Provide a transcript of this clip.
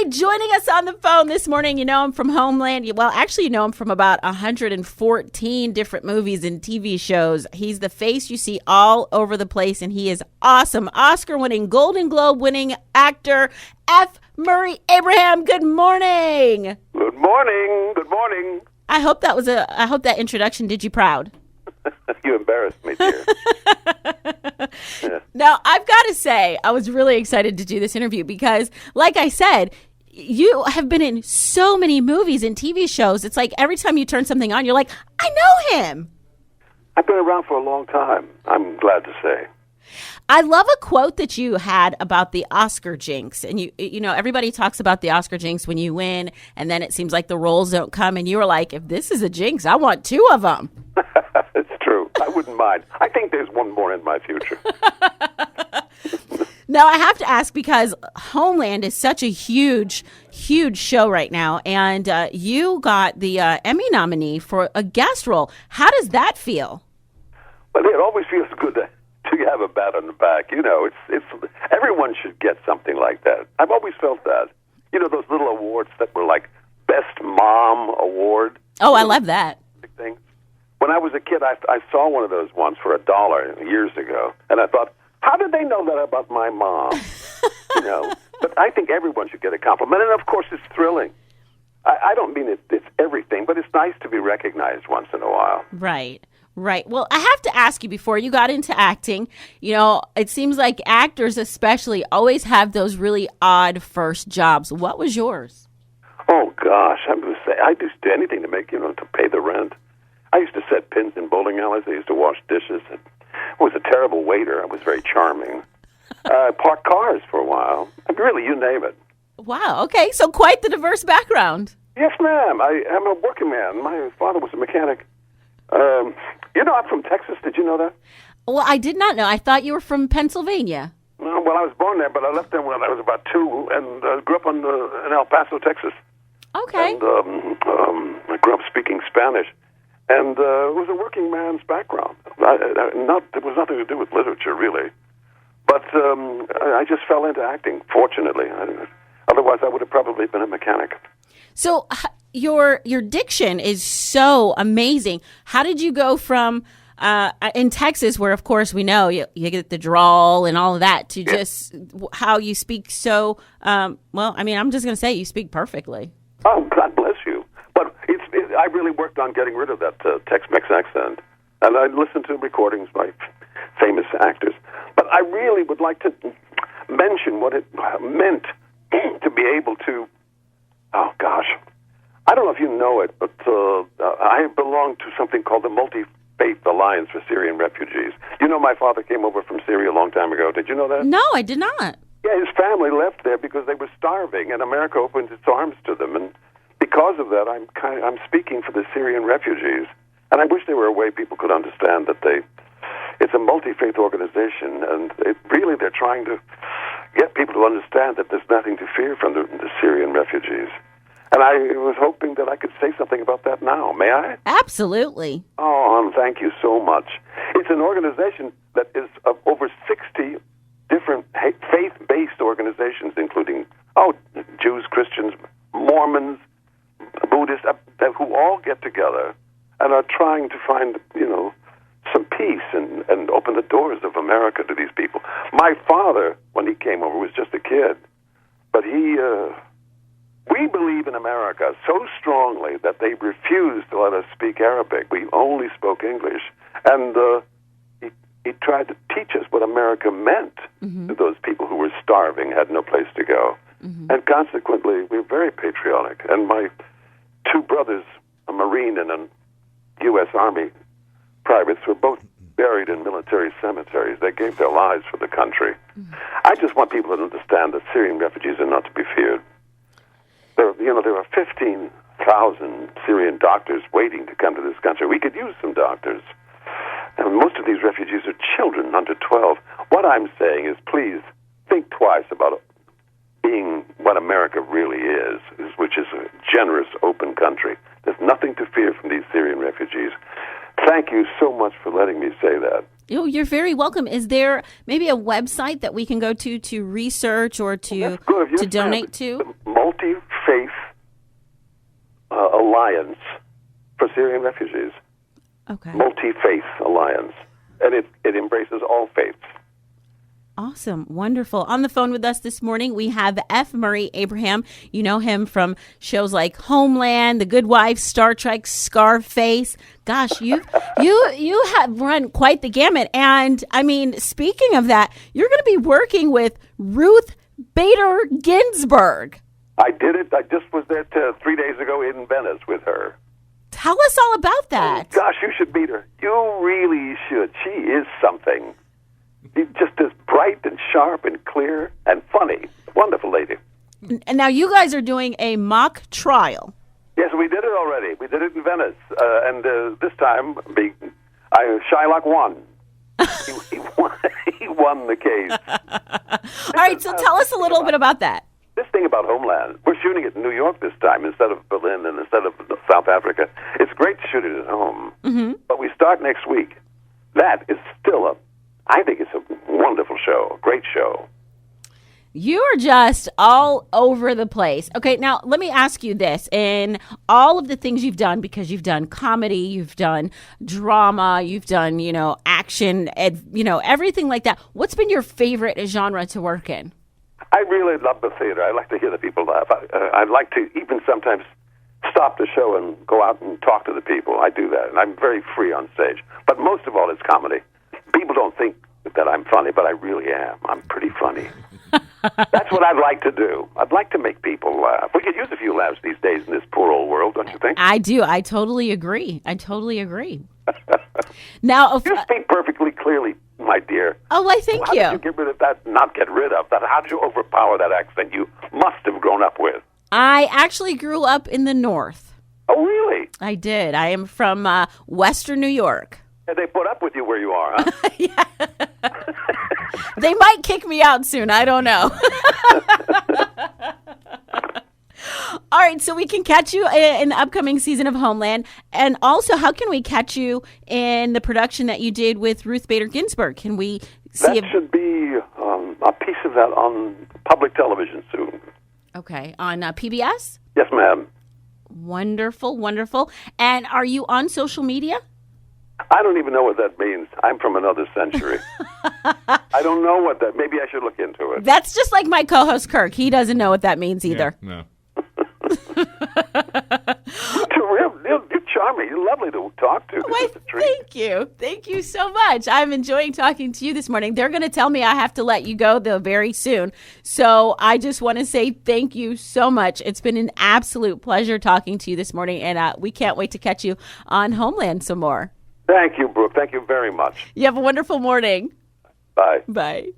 right, joining us on the phone this morning, you know him from Homeland. Well, actually, you know him from about 114 different movies and TV shows. He's the face you see all over the place, and he is awesome. Oscar-winning, Golden Globe-winning actor F. Murray Abraham. Good morning. Good morning. Good morning. I hope that introduction did you proud. You embarrassed me, dear. Yeah. Now, I've got to say, I was really excited to do this interview because, like I said, you have been in so many movies and TV shows. It's like every time you turn something on, you're like, I know him. I've been around for a long time, I'm glad to say. I love a quote that you had about the Oscar jinx. And, you know, everybody talks about the Oscar jinx when you win, and then it seems like the roles don't come. And you were like, if this is a jinx, I want two of them. It's true. I wouldn't mind. I think there's one more in my future. Now, I have to ask because Homeland is such a huge, huge show right now. And you got the Emmy nominee for a guest role. How does that feel? Well, it always feels good to have a bat on the back. You know, it's everyone should get something like that. I've always felt that. You know, those little awards that were like Best Mom Award. Oh, I love that. Things. When I was a kid, I saw one of those once for $1 years ago, and I thought, how did they know that about my mom? You know, but I think everyone should get a compliment, and of course, it's thrilling. I don't mean it's everything, but it's nice to be recognized once in a while. Right. Right. Well, I have to ask you, before you got into acting, you know, it seems like actors especially always have those really odd first jobs. What was yours? Oh, gosh. I'm going to say, I just do anything to make, to pay the rent. I used to set pins in bowling alleys. I used to wash dishes. I was a terrible waiter. I was very charming. I parked cars for a while. Really, you name it. Wow. Okay. So quite the diverse background. Yes, ma'am. I'm a working man. My father was a mechanic. I'm from Texas. Did you know that? Well, I did not know. I thought you were from Pennsylvania. Well, I was born there, but I left there when I was about 2 and grew up in El Paso, Texas. Okay. And I grew up speaking Spanish. And it was a working man's background. It was nothing to do with literature, really. But I just fell into acting, fortunately. Otherwise, I would have probably been a mechanic. So your diction is so amazing. How did you go from in Texas, where of course we know you get the drawl and all of that, to just how you speak so I'm just going to say you speak perfectly. Oh, God bless you. But I really worked on getting rid of that Tex-Mex accent, and I listened to recordings by famous actors. But I really would like to mention what it meant to be able to. Oh, gosh. I don't know if you know it, but I belong to something called the Multi-Faith Alliance for Syrian Refugees. You know my father came over from Syria a long time ago. Did you know that? No, I did not. Yeah, his family left there because they were starving, and America opened its arms to them. And because of that, I'm speaking for the Syrian refugees. And I wish there were a way people could understand that it's a multi-faith organization, and they're trying to get people to understand that there's nothing to fear from the Syrian refugees. And I was hoping that I could say something about that now. May I? Absolutely. Oh, thank you so much. It's an organization that is of over 60 different faith-based organizations, including Jews, Christians, Mormons, Buddhists, who all get together and are trying to find, some peace and open the doors of America to these people. My father, when he came over, was just a kid, but we believe in America so strongly that they refused to let us speak Arabic. We only spoke English, and he tried to teach us what America meant to those people who were starving, had no place to go. Mm-hmm. And consequently, we're very patriotic. And my 2 brothers, a Marine and a U.S. Army privates, were both buried in military cemeteries. They gave their lives for the country. Mm-hmm. I just want people to understand that Syrian refugees are not to be feared. There are 15,000 Syrian doctors waiting to come to this country. We could use some doctors. And most of these refugees are children under 12. What I'm saying is, please think twice about being what America really is, which is a generous, open country. There's nothing to fear from these Syrian refugees. Thank you so much for letting me say that. Oh, you're very welcome. Is there maybe a website that we can go to research or to donate to? The Multi-Faith Alliance for Syrian Refugees. Okay. Multi-Faith Alliance. And it embraces all faiths. Awesome. Wonderful. On the phone with us this morning, we have F. Murray Abraham. You know him from shows like Homeland, The Good Wife, Star Trek, Scarface. Gosh, you have run quite the gamut. And I mean, speaking of that, you're going to be working with Ruth Bader Ginsburg. I did it. I just was there 3 days ago in Venice with her. Tell us all about that. Oh, gosh, you should meet her. You really should. She is something. She's just as bright and sharp and clear and funny. Wonderful lady. And now you guys are doing a mock trial. Yes, we did it already. We did it in Venice. And this time, Shylock won. He won the case. All right, so tell us a little bit about that. This thing about Homeland, we're shooting it in New York this time instead of Berlin and instead of South Africa. It's great to shoot it at home. Mm-hmm. But we start next week. That is still I think it's a wonderful show, a great show. You are just all over the place. Okay, now let me ask you this. In all of the things you've done, because you've done comedy, you've done drama, you've done, action, everything like that. What's been your favorite genre to work in? I really love the theater. I like to hear the people laugh. I like to even sometimes stop the show and go out and talk to the people. I do that, and I'm very free on stage. But most of all, it's comedy. People don't think that I'm funny, but I really am. I'm pretty funny. That's what I'd like to do. I'd like to make people laugh. We could use a few laughs these days in this poor old world, don't you think? I do. I totally agree. Now, you speak perfectly clearly, my dear. Oh, I thank you. How did you get rid of that? Not get rid of that. How did you overpower that accent you must have grown up with? I actually grew up in the North. Oh, really? I did. I am from Western New York. And they put up with you where you are, huh? Yeah. They might kick me out soon. I don't know. All right, so we can catch you in the upcoming season of Homeland. And also, how can we catch you in the production that you did with Ruth Bader Ginsburg? Can we see that should be a piece of that on public television soon. Okay, on PBS? Yes, ma'am. Wonderful, wonderful. And are you on social media? I don't even know what that means. I'm from another century. I don't know what that. Maybe I should look into it. That's just like my co-host Kirk. He doesn't know what that means either. Yeah, no. You're charming. You're lovely to talk to. Why, thank you. Thank you so much. I'm enjoying talking to you this morning. They're going to tell me I have to let you go, though, very soon. So I just want to say thank you so much. It's been an absolute pleasure talking to you this morning, and we can't wait to catch you on Homeland some more. Thank you, Brooke. Thank you very much. You have a wonderful morning. Bye. Bye.